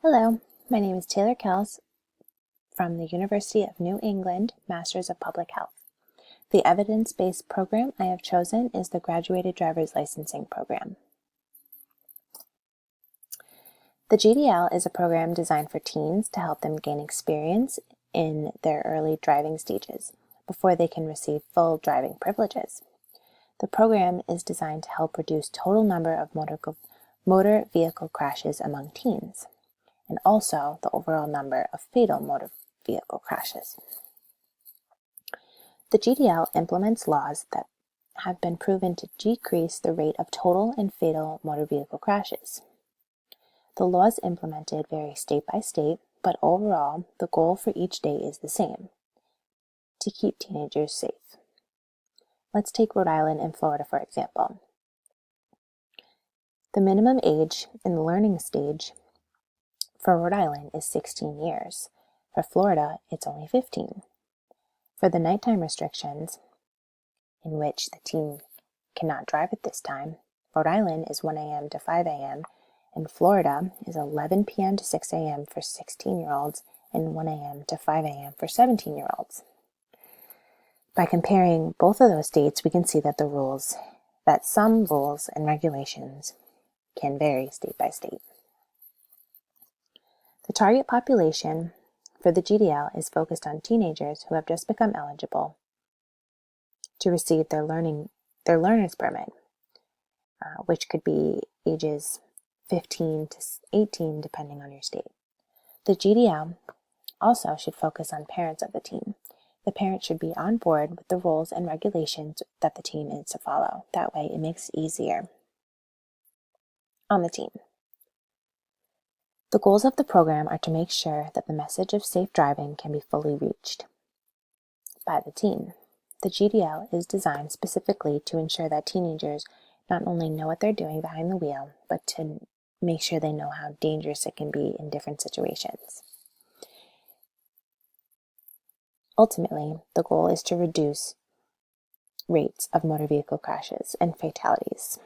Hello, my name is Taylor Kells from the University of New England, Masters of Public Health. The evidence-based program I have chosen is the Graduated Driver's Licensing Program. The GDL is a program designed for teens to help them gain experience in their early driving stages before they can receive full driving privileges. The program is designed to help reduce total number of motor vehicle crashes among teens, and also the overall number of fatal motor vehicle crashes. The GDL implements laws that have been proven to decrease the rate of total and fatal motor vehicle crashes. The laws implemented vary state by state, but overall, the goal for each state is the same: to keep teenagers safe. Let's take Rhode Island and Florida for example. The minimum age in the learning stage for Rhode Island is 16 years. For Florida, it's only 15. For the nighttime restrictions, in which the teen cannot drive at this time, Rhode Island is 1 a.m. to 5 a.m., and Florida is 11 p.m. to 6 a.m. for 16-year-olds and 1 a.m. to 5 a.m. for 17-year-olds. By comparing both of those states, we can see that some rules and regulations can vary state by state. The target population for the GDL is focused on teenagers who have just become eligible to receive their learner's permit, which could be ages 15 to 18 depending on your state. The GDL also should focus on parents of the teen. The parent should be on board with the rules and regulations that the teen is to follow. That way it makes it easier on the teen. The goals of the program are to make sure that the message of safe driving can be fully reached by the teen. The GDL is designed specifically to ensure that teenagers not only know what they're doing behind the wheel, but to make sure they know how dangerous it can be in different situations. Ultimately, the goal is to reduce rates of motor vehicle crashes and fatalities.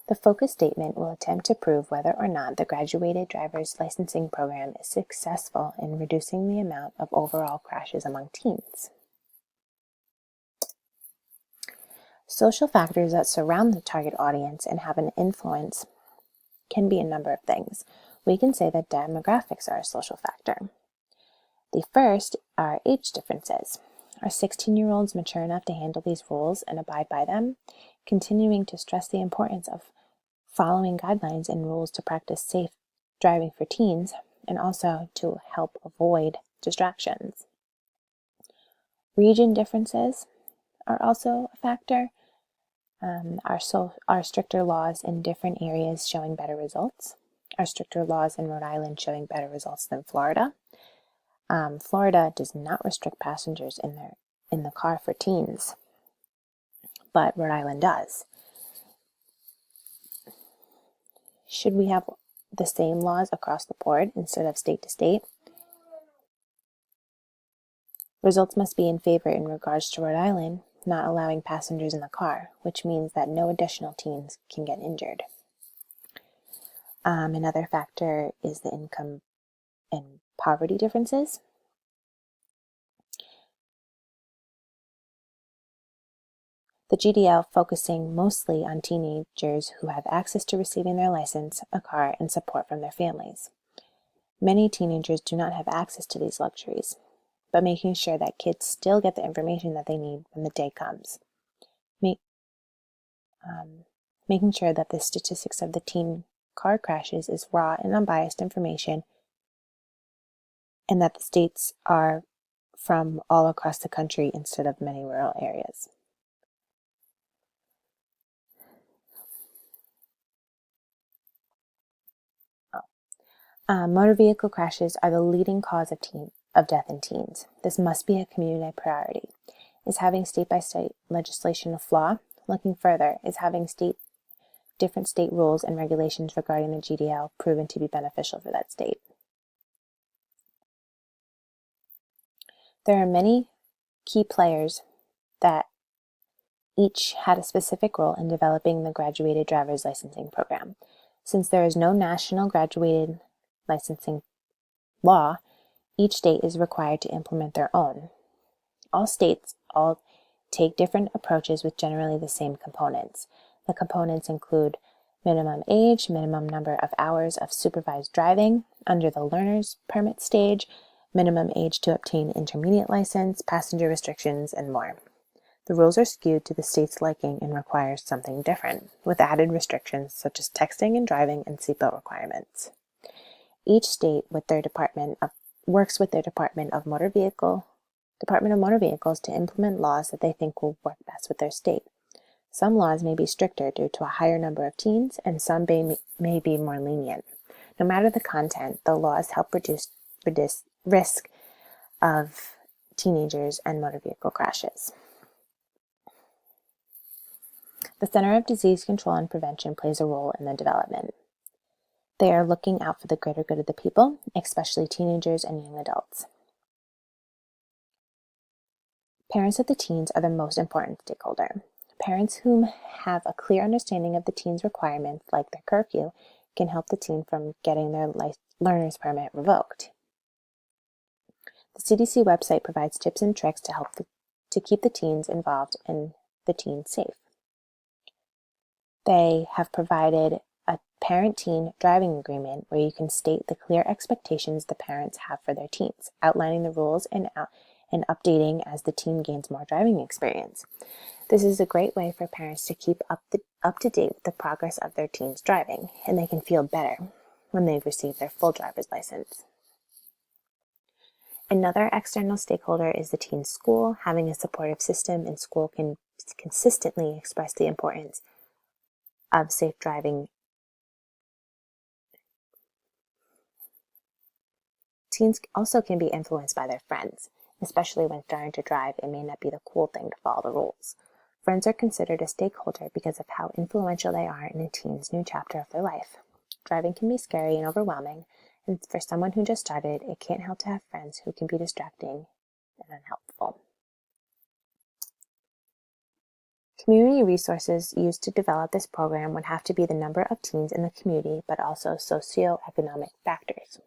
The focus statement will attempt to prove whether or not the Graduated Driver's Licensing Program is successful in reducing the amount of overall crashes among teens. Social factors that surround the target audience and have an influence can be a number of things. We can say that demographics are a social factor. The first are age differences. Are 16-year-olds mature enough to handle these rules and abide by them? Continuing to stress the importance of following guidelines and rules to practice safe driving for teens, and also to help avoid distractions. Region differences are also a factor. Are stricter laws in different areas showing better results? Are stricter laws in Rhode Island showing better results than Florida? Florida does not restrict passengers in the car for teens, but Rhode Island does. Should we have the same laws across the board instead of state to state? Results must be in favor in regards to Rhode Island not allowing passengers in the car, which means that no additional teens can get injured. Another factor is the income and poverty differences. The GDL focusing mostly on teenagers who have access to receiving their license, a car, and support from their families. Many teenagers do not have access to these luxuries, but making sure that kids still get the information that they need when the day comes. Making sure that the statistics of the teen car crashes is raw and unbiased information, and that the states are from all across the country instead of many rural areas. Motor vehicle crashes are the leading cause of death in teens. This must be a community priority. Is having state-by-state legislation a flaw? Looking further, is having different state rules and regulations regarding the GDL proven to be beneficial for that state? There are many key players that each had a specific role in developing the Graduated Driver's Licensing Program. Since there is no national graduated licensing law, each state is required to implement their own. All states take different approaches with generally the same components. The components include minimum age, minimum number of hours of supervised driving under the learner's permit stage, minimum age to obtain intermediate license, passenger restrictions, and more. The rules are skewed to the state's liking and require something different, with added restrictions such as texting and driving and seatbelt requirements. Each state works with their Department of Motor Vehicles to implement laws that they think will work best with their state. Some laws may be stricter due to a higher number of teens, and some may be more lenient. No matter the content, the laws help reduce risk of teenagers and motor vehicle crashes. The Center of Disease Control and Prevention plays a role in the development. They are looking out for the greater good of the people, especially teenagers and young adults. Parents of the teens are the most important stakeholder. Parents who have a clear understanding of the teen's requirements, like their curfew, can help the teen from getting their learner's permit revoked. The CDC website provides tips and tricks to help to keep the teens involved and the teens safe. They have provided a parent-teen driving agreement where you can state the clear expectations the parents have for their teens, outlining the rules and updating as the teen gains more driving experience. This is a great way for parents to keep up to date with the progress of their teen's driving, and they can feel better when they've received their full driver's license. Another external stakeholder is the teen's school. Having a supportive system in school can consistently express the importance of safe driving. Teens also can be influenced by their friends, especially when starting to drive. It may not be the cool thing to follow the rules. Friends are considered a stakeholder because of how influential they are in a teen's new chapter of their life. Driving can be scary and overwhelming, and for someone who just started, it can't help to have friends who can be distracting and unhelpful. Community resources used to develop this program would have to be the number of teens in the community, but also socioeconomic factors.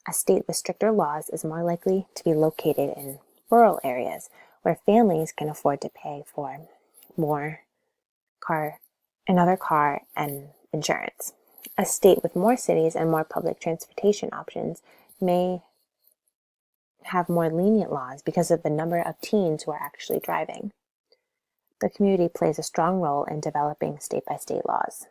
A state with stricter laws is more likely to be located in rural areas where families can afford to pay for another car and insurance. A state with more cities and more public transportation options may have more lenient laws because of the number of teens who are actually driving. The community plays a strong role in developing state-by-state laws.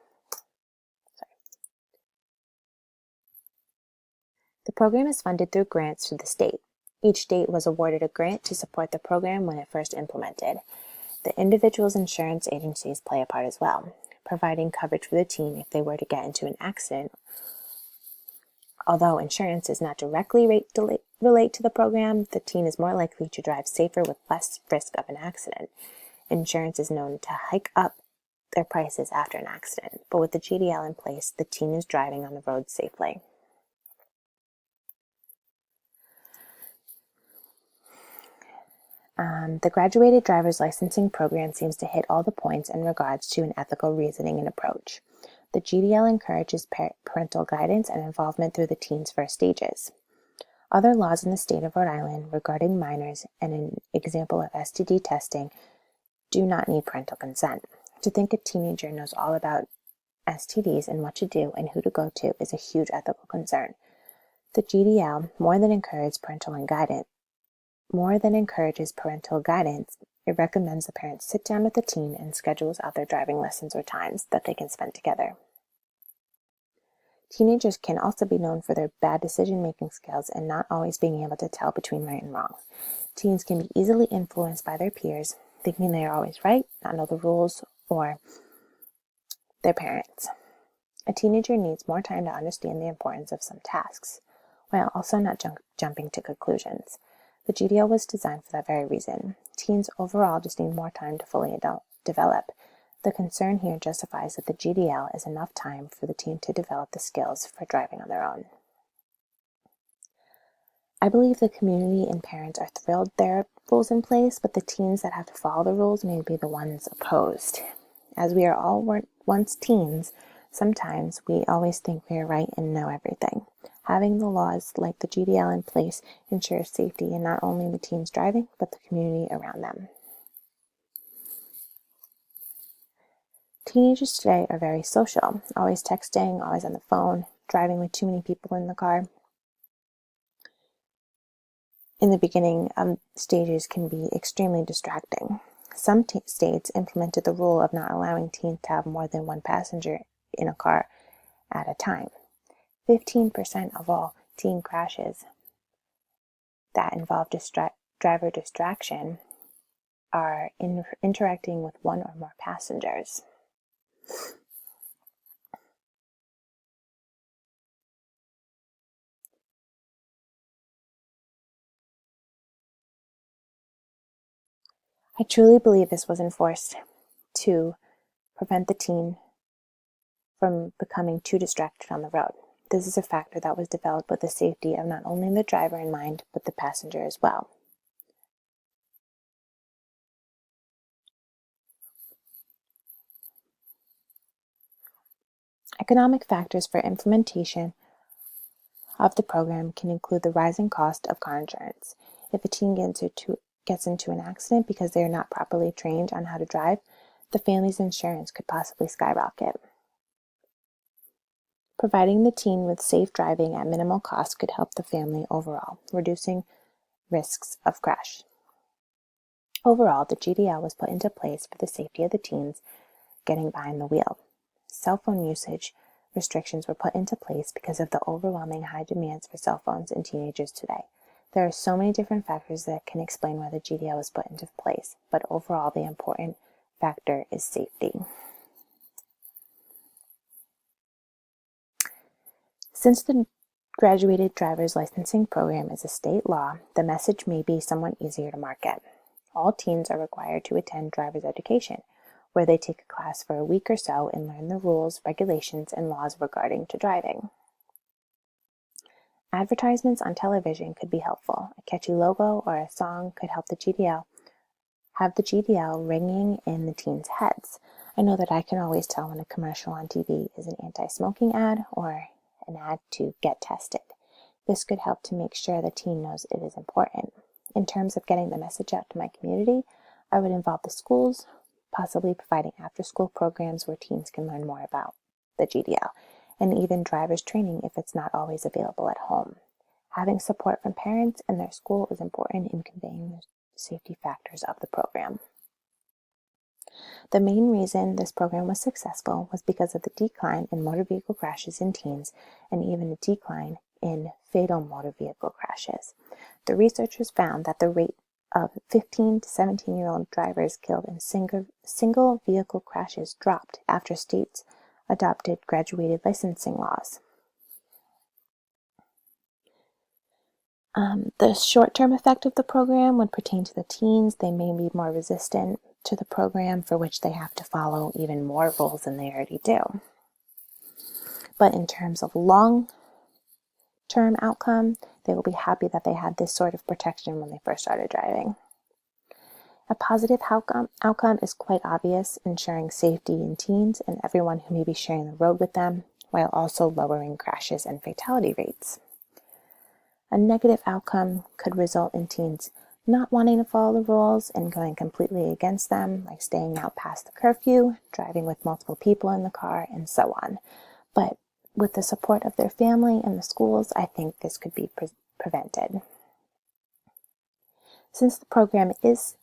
The program is funded through grants through the state. Each state was awarded a grant to support the program when it first implemented. The individual's insurance agencies play a part as well, providing coverage for the teen if they were to get into an accident. Although insurance does not directly relate to the program, the teen is more likely to drive safer with less risk of an accident. Insurance is known to hike up their prices after an accident, but with the GDL in place, the teen is driving on the road safely. The graduated driver's licensing program seems to hit all the points in regards to an ethical reasoning and approach. The GDL encourages parental guidance and involvement through the teen's first stages. Other laws in the state of Rhode Island regarding minors and an example of STD testing do not need parental consent. To think a teenager knows all about STDs and what to do and who to go to is a huge ethical concern. The GDL more than encourages parental guidance, it recommends the parents sit down with the teen and schedules out their driving lessons or times that they can spend together. Teenagers can also be known for their bad decision-making skills and not always being able to tell between right and wrong. Teens can be easily influenced by their peers, thinking they are always right, not know the rules, or their parents. A teenager needs more time to understand the importance of some tasks, while also not jumping to conclusions. The GDL was designed for that very reason. Teens overall just need more time to fully develop. The concern here justifies that the GDL is enough time for the teen to develop the skills for driving on their own. I believe the community and parents are thrilled there are rules in place, but the teens that have to follow the rules may be the ones opposed. As we are all Once teens, sometimes we always think we are right and know everything. Having the laws like the GDL in place ensures safety in not only the teens driving, but the community around them. Teenagers today are very social, always texting, always on the phone, driving with too many people in the car. In the beginning, stages can be extremely distracting. Some states implemented the rule of not allowing teens to have more than one passenger in a car at a time. 15% of all teen crashes that involve driver distraction are interacting with one or more passengers. I truly believe this was enforced to prevent the teen from becoming too distracted on the road. This is a factor that was developed with the safety of not only the driver in mind, but the passenger as well. Economic factors for implementation of the program can include the rising cost of car insurance. If a teen gets into an accident because they are not properly trained on how to drive, the family's insurance could possibly skyrocket. Providing the teen with safe driving at minimal cost could help the family overall, reducing risks of crash. Overall, the GDL was put into place for the safety of the teens getting behind the wheel. Cell phone usage restrictions were put into place because of the overwhelming high demands for cell phones in teenagers today. There are so many different factors that can explain why the GDL was put into place, but overall the important factor is safety. Since the Graduated Driver's Licensing Program is a state law, the message may be somewhat easier to market. All teens are required to attend driver's education, where they take a class for a week or so and learn the rules, regulations, and laws regarding to driving. Advertisements on television could be helpful. A catchy logo or a song could help the GDL ringing in the teens' heads. I know that I can always tell when a commercial on TV is an anti-smoking ad or an ad to get tested. This could help to make sure the teen knows it is important. In terms of getting the message out to my community, I would involve the schools, possibly providing after-school programs where teens can learn more about the GDL, and even driver's training if it's not always available at home. Having support from parents and their school is important in conveying the safety factors of the program. The main reason this program was successful was because of the decline in motor vehicle crashes in teens and even a decline in fatal motor vehicle crashes. The researchers found that the rate of 15 to 17-year-old drivers killed in single vehicle crashes dropped after states adopted graduated licensing laws. The short-term effect of the program would pertain to the teens. They may be more resistant to the program, for which they have to follow even more rules than they already do. But in terms of long-term outcome, they will be happy that they had this sort of protection when they first started driving. A positive outcome is quite obvious, ensuring safety in teens and everyone who may be sharing the road with them, while also lowering crashes and fatality rates. A negative outcome could result in teens not wanting to follow the rules and going completely against them, like staying out past the curfew, driving with multiple people in the car, and so on. But with the support of their family and the schools, I think this could be prevented. Since the program is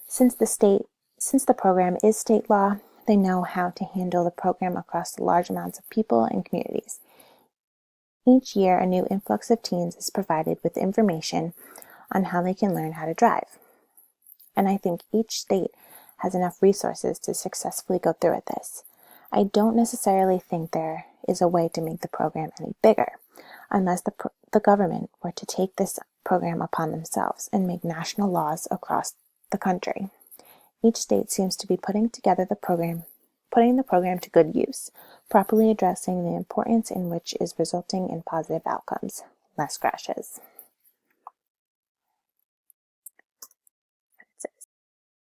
Since the program is state law, they know how to handle the program across the large amounts of people and communities. Each year, a new influx of teens is provided with information on how they can learn how to drive. And I think each state has enough resources to successfully go through with this. I don't necessarily think there is a way to make the program any bigger, unless the government were to take this program upon themselves and make national laws across the country. Each state seems to be putting the program to good use, properly addressing the importance in which is resulting in positive outcomes, less crashes.